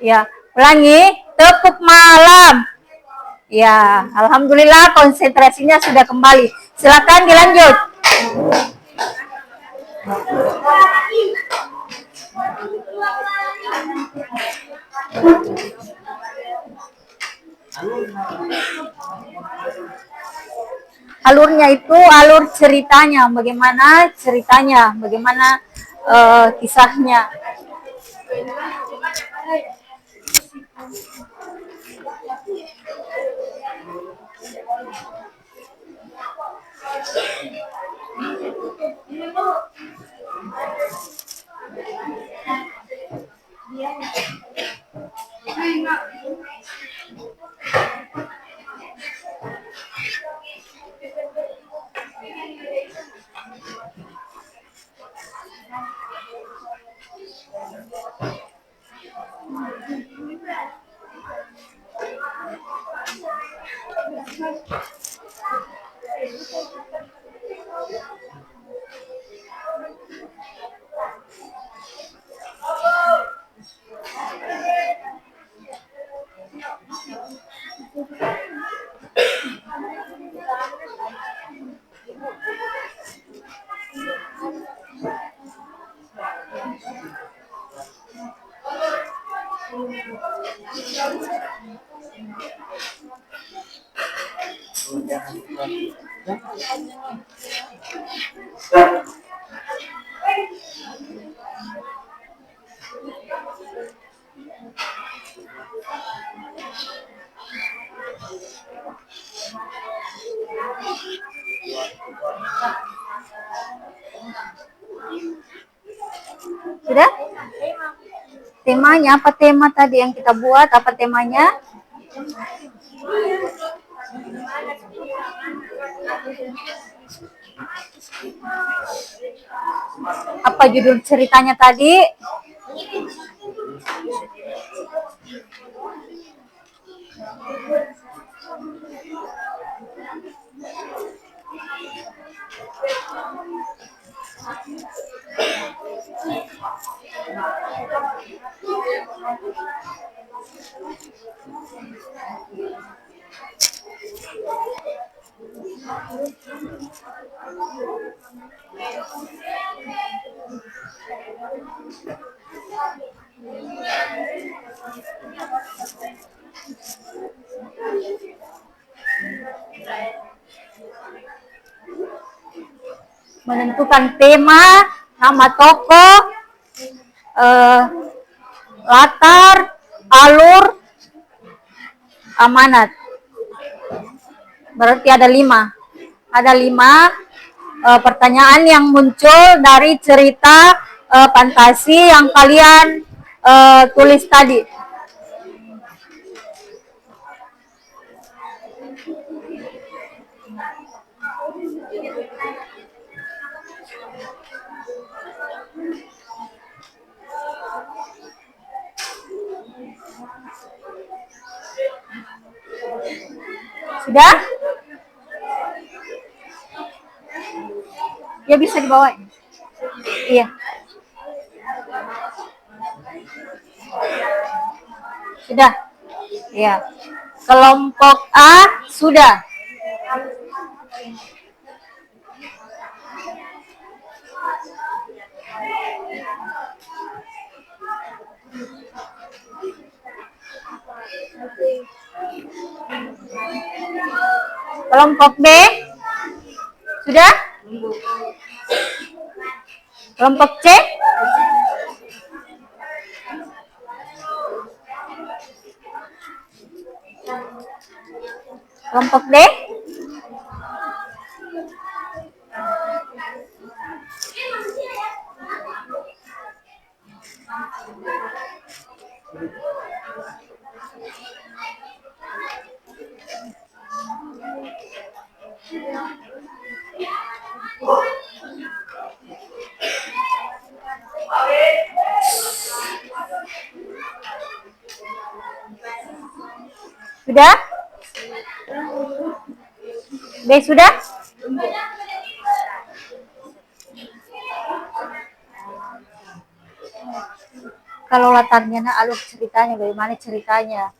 Ya, ulangi. Tepuk malam. Ya, alhamdulillah konsentrasinya sudah kembali. Silakan dilanjut. Alurnya itu alur ceritanya, bagaimana ceritanya, bagaimana kisahnya. Sudah? Temanya apa, tema tadi yang kita buat, apa temanya? Apa judul ceritanya tadi? Menentukan tema, nama tokoh, latar, alur, amanat. Berarti ada 5. Ada 5 pertanyaan yang muncul dari cerita fantasi yang kalian tulis tadi. Sudah? Ya bisa dibawa. Iya. Sudah? Iya. Kelompok A sudah. Kelompok B sudah? Kelompok C? Kelompok D? Sudah? B sudah? Kalau latarnya, alur ceritanya, bagaimana ceritanya?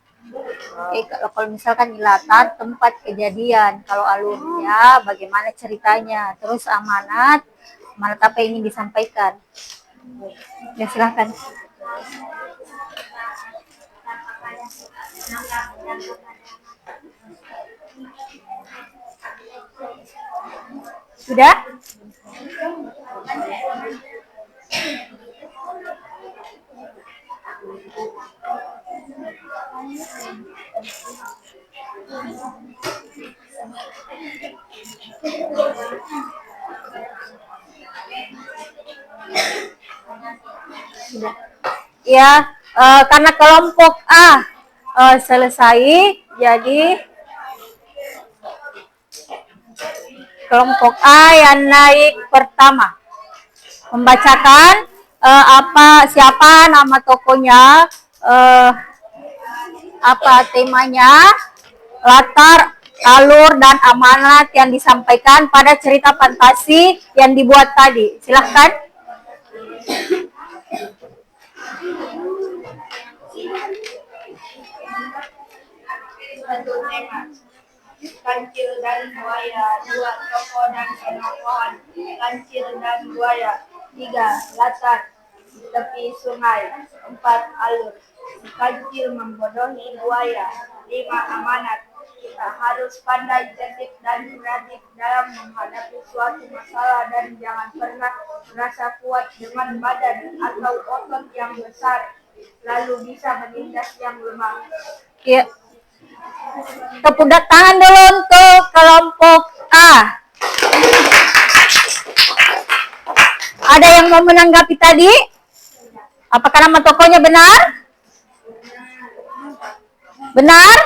Kalau misalkan di latar tempat kejadian, kalau alurnya bagaimana ceritanya, terus amanat apa yang ingin disampaikan. Ya silahkan. Sudah? Sudah. Ya, karena kelompok A selesai, jadi kelompok A yang naik pertama membacakan siapa nama tokohnya, apa temanya, latar, alur, dan amanat yang disampaikan pada cerita fantasi yang dibuat tadi. Silahkan. Kancil dan buaya, 2 tokoh dan penokohan. Kancil dan buaya. 3 latar, tepi sungai. 4 alur. Kancil membodohi buaya. 5 amanat. Kita harus pandai, cerdik, dan kreatif dalam menghadapi suatu masalah dan jangan pernah merasa kuat dengan badan atau otot yang besar, lalu bisa menindas yang lemah. Ya. Tepuk tangan dulu untuk kelompok A. Ada yang mau menanggapi tadi? Apakah nama tokohnya benar? Benar?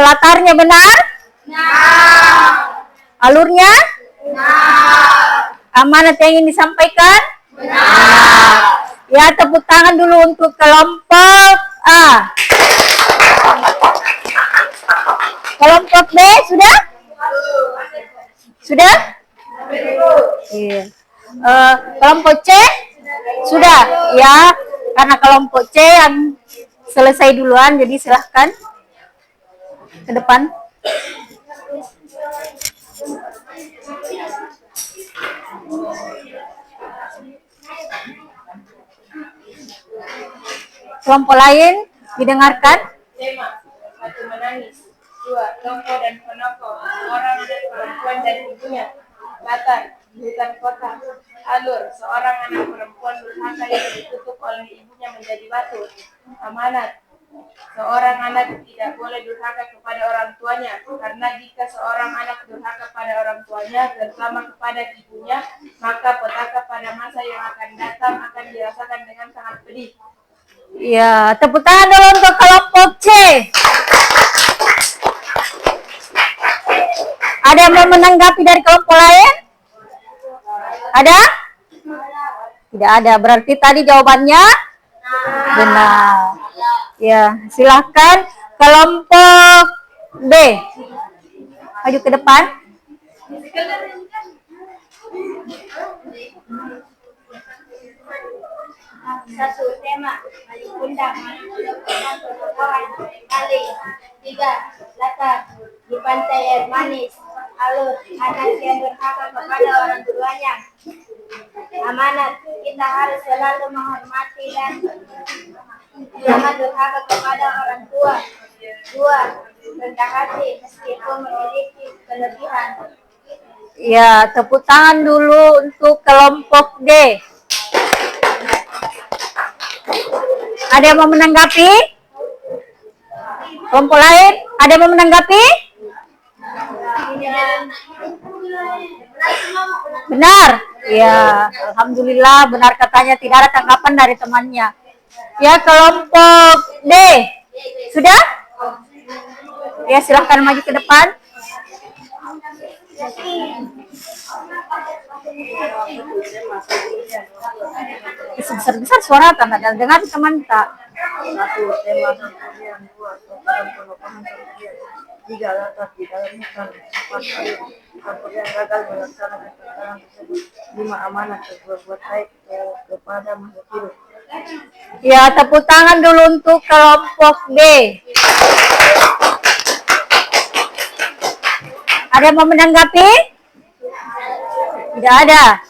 Latarnya benar? Alurnya? Amanat yang ingin disampaikan? Ya, tepuk tangan dulu untuk kelompok A. Kelompok B sudah? Sudah? Iya. Kelompok C sudah? Ya, karena kelompok C yang selesai duluan, jadi silahkan. ke depan. Kelompok lain didengarkan. Tema 1 menangis, 2 toko dan penoko, seorang anak perempuan dan ibunya. Latar di hutan kota. Alur seorang anak perempuan durhaka yang ditutup oleh ibunya menjadi batu. Amanat seorang anak tidak boleh durhaka kepada orang tuanya, karena jika seorang anak durhaka pada orang tuanya, terutama kepada ibunya, maka petaka pada masa yang akan datang akan dirasakan dengan sangat pedih. Ya, tepuk tangan dulu untuk kelompok C. Ada yang mau menanggapi dari kelompok lain? Ada? Tidak ada. Berarti tadi jawabannya benar. Ya, silahkan kelompok B. Maju ke depan. Satu tema undang pertokohan kali. 3 latar di pantai air manis. Alur anak yang durhaka kepada orang tuanya. Amanat kita harus selalu menghormati dan jangan durhaka kepada orang tua. 2 rendah hati meskipun memiliki kelebihan. Ya, tepuk tangan dulu untuk kelompok D. Ada yang mau menanggapi? Kelompok lain? Ada yang mau menanggapi? Benar? Ya, alhamdulillah benar katanya, tidak ada tanggapan dari temannya. Ya, kelompok D. Sudah? Ya, silahkan maju ke depan. Besar-besar suara tak ada dengar teman tak. 1 tema sendirian, 2 toko dan penopang sendirian, 3 latar di dalam hutan, 4 alur yang gagal melaksanakan perkara tersebut, 5 amanat berbuat baik kepada makhluk hidup. Ya, tepuk tangan dulu untuk kelompok B. Ada yang mau menanggapi? Tidak ada.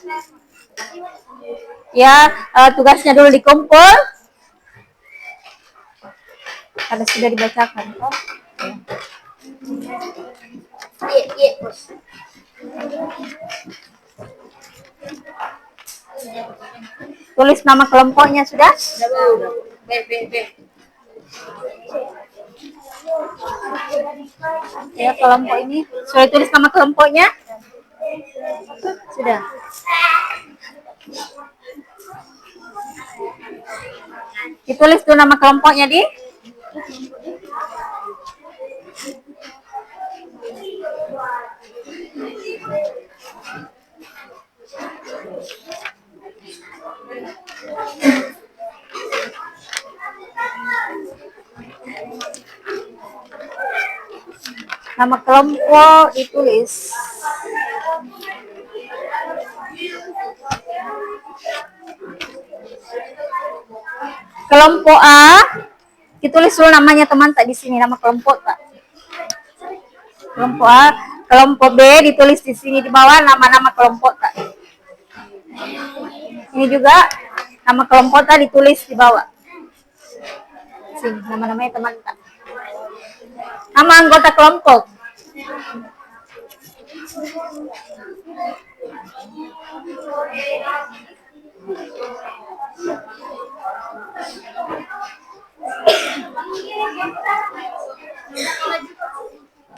Ya, tugasnya dulu dikumpul. Karena sudah dibacakan. Oh, Iya, bos. tulis nama kelompoknya sudah? B. Ya, kelompok ini sudah tulis nama kelompoknya? Sudah. Ditulis tuh nama kelompoknya di? Nama kelompok ditulis. Kelompok A ditulis dulu namanya teman tak di sini, nama kelompok tak. Kelompok A, kelompok B ditulis di sini di bawah nama-nama kelompok tak. Ini juga nama kelompok tak ditulis di bawah. Sini nama-namanya teman tak. Nama anggota kelompok.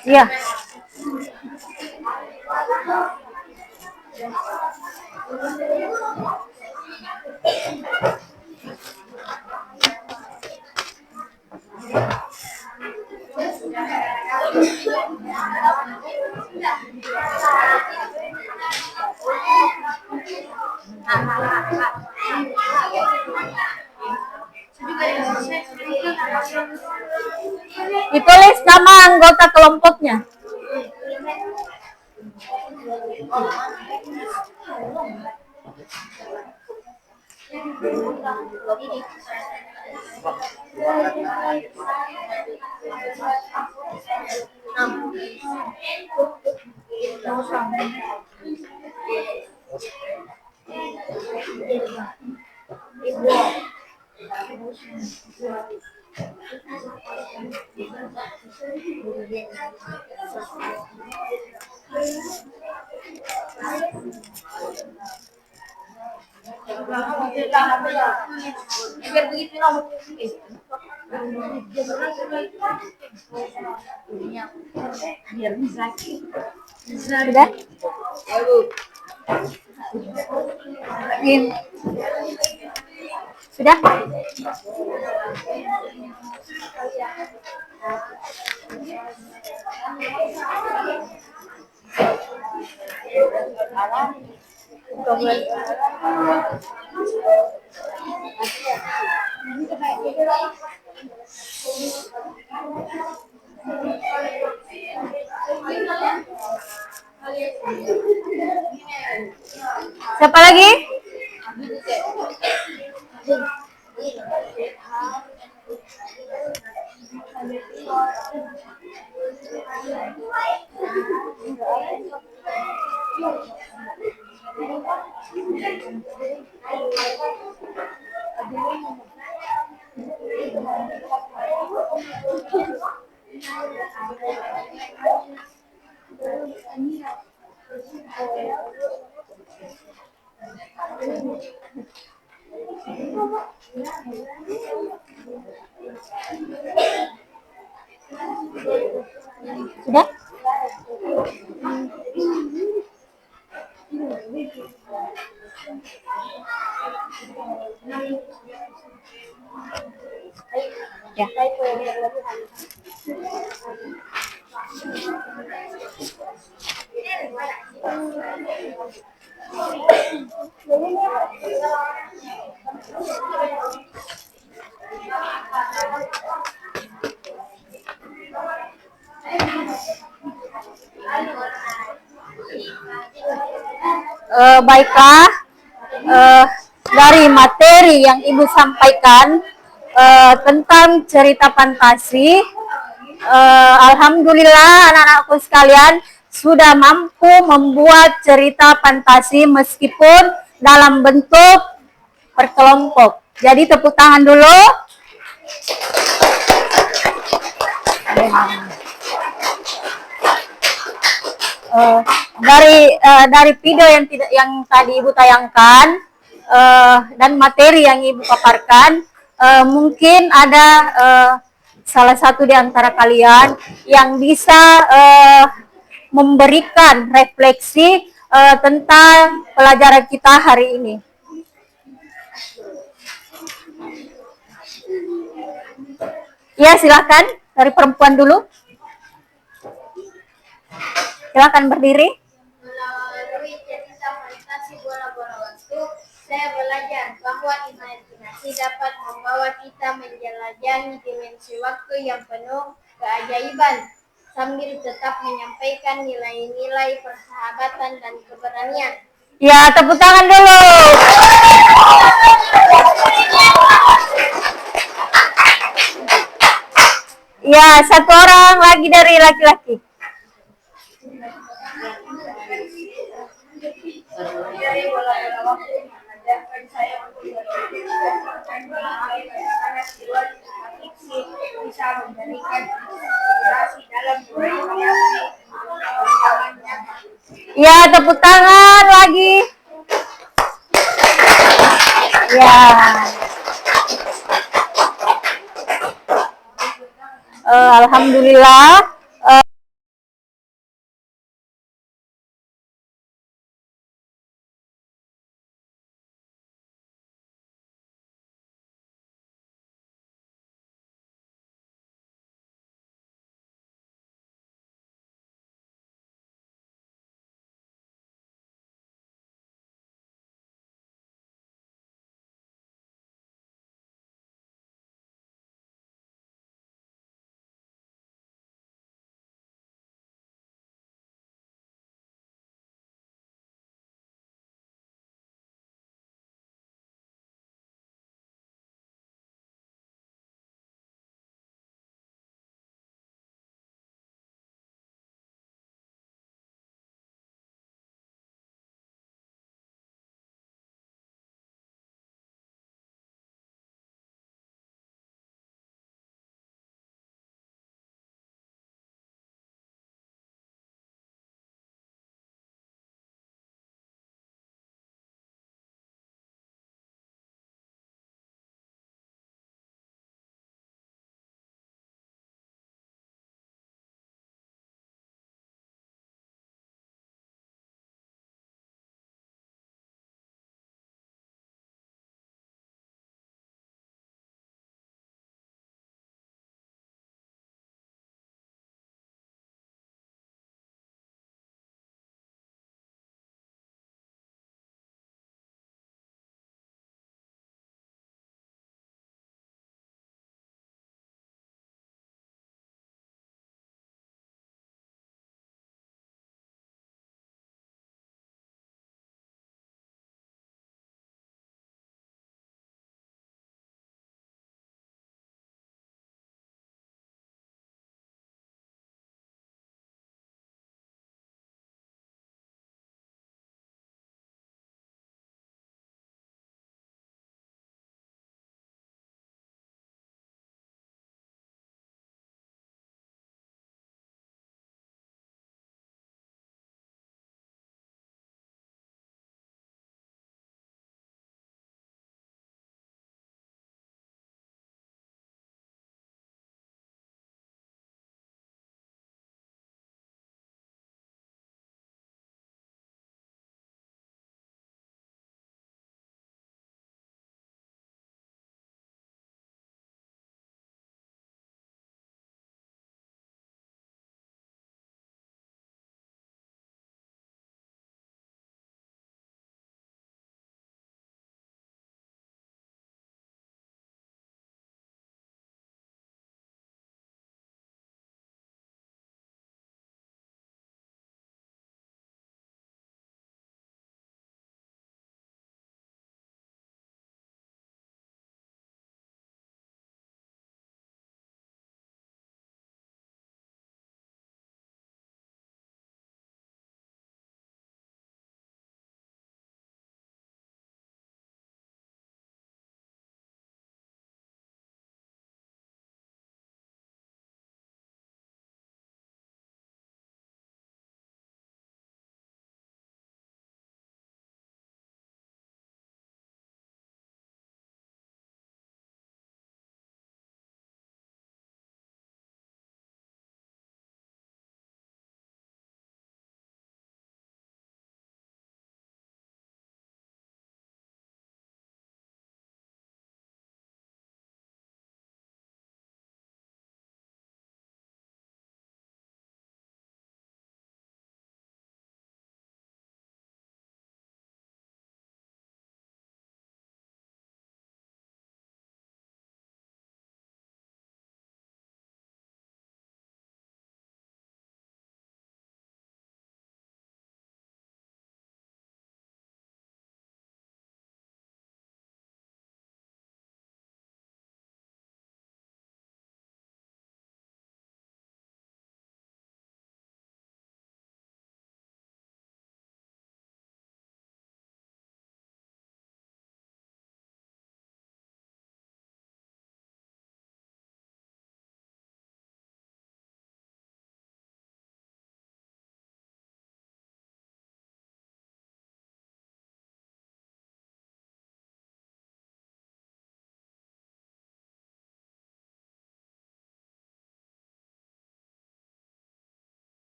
Iya. Ditulis nama anggota kelompoknya. Sudah? Ingin. Sudah? Siapa lagi? Sudah? Ya. Baiklah, dari materi yang Ibu sampaikan tentang cerita fantasi, alhamdulillah anak-anakku sekalian sudah mampu membuat cerita fantasi meskipun dalam bentuk berkelompok. Jadi tepuk tangan dulu. Dari video yang tadi Ibu tayangkan dan materi yang Ibu paparkan, mungkin ada salah satu di antara kalian yang bisa memberikan refleksi tentang pelajaran kita hari ini. Ya, silakan dari perempuan dulu. Silakan berdiri. Melalui cerita fantasi bola-bola waktu, saya belajar bahwa imajinasi dapat membawa kita menjelajahi dimensi waktu yang penuh keajaiban, sambil tetap menyampaikan nilai-nilai persahabatan dan keberanian. Ya, tepuk tangan dulu. Ya, satu orang lagi dari laki-laki. Dari bola-bola waktu mengajarkan saya untuk fiksi bisa memberikan inspirasi dalam berkreasi zaman nyata. Ya, tepuk tangan lagi. Ya. Alhamdulillah